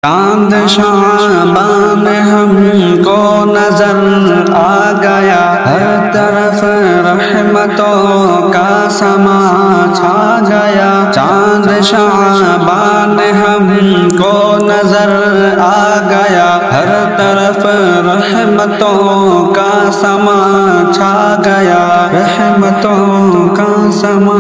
چاند شعبان ہم کو نظر آ گیا، ہر طرف رحمتوں کا سما چھا گیا۔ چاند شعبان ہم کو نظر آ گیا، ہر طرف رحمتوں کا سما چھا گیا، رحمتوں کا سما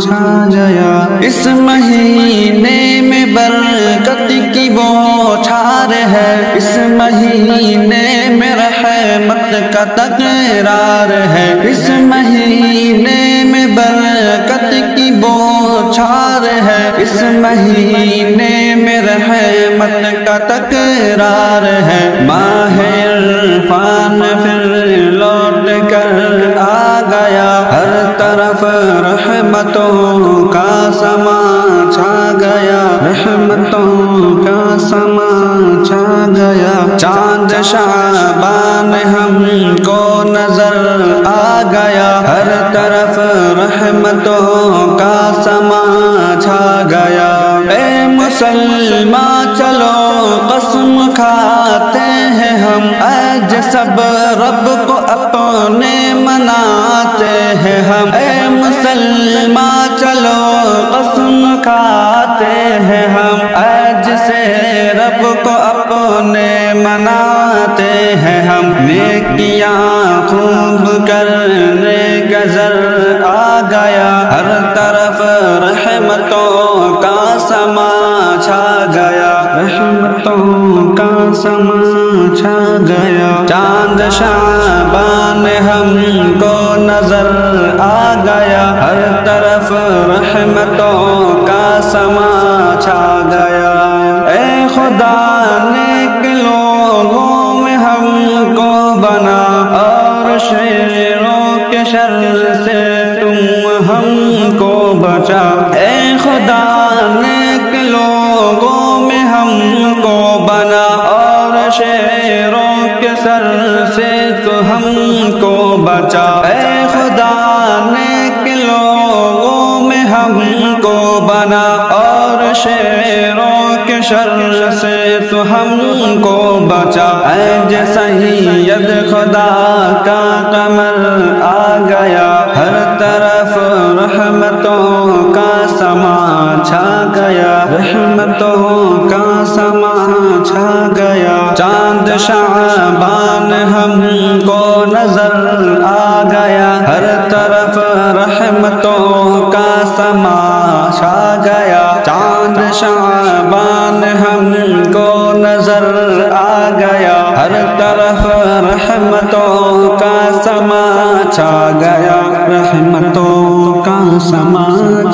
چھا گیا۔ اس مہینے میں برکت کی بوچھار ہے، اس مہینے میں رحمت کا تقرار ہے، اس مہینے میں برکت کی بوچھار ہے، اس مہینے میں رحمت کا تقرار ہے۔ ماہ عرفان پھر لوٹ کر آ گیا، ہر طرف رحمتوں کا سما چھا گیا، رحمتوں کا سما چھا گیا۔ چاند شعبان ہم کو نظر آ گیا، ہر طرف رحمتوں کا سما چھا گیا۔ اے مسلمان چلو قسم کھاتے ہیں ہم، آج سب رب کو اپنے مناتے ہیں ہم۔ اے مسلمان چلو قسم کھاتے ہیں ہم، آج سے رب کو اپنے مناتے ہیں ہم۔ نیکیاں خوب کرنے کا ذر آ گیا، ہر طرف رحمتوں کا سما چھا گیا، رحمتوں کا سما چھا گیا۔ چاند شعبان ہم کو نظر آ گیا، ہر طرف رحمتوں کا سما چھا گیا۔ اے خدا نیک لوگوں میں ہم کو بنا، اور شیروں کے شر سے تم ہم کو بچا۔ اے خدا نیک لوگوں میں ہم کو بنا، اور شیروں کے سر سے تو ہم کو بچا۔ اے خدا نیک لوگوں میں ہم کو بنا، اور شیروں کے شر سے تو ہم کو بچا۔ اے سید خدا کا قمر آ گیا، ہر طرف رحمتوں کا سما چھا گیا، رحمتوں کا سما چھا گیا۔ چاند شعبان ہم کو نظر آ گیا، ہر طرف رحمتوں کا سما چھا گیا۔ چاند شعبان ہم کو نظر آ گیا، ہر طرف رحمتوں کا سما چھا گیا، رحمتوں کا سما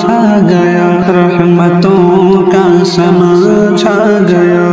چھا گیا، رحمتوں کا سما چھا گیا۔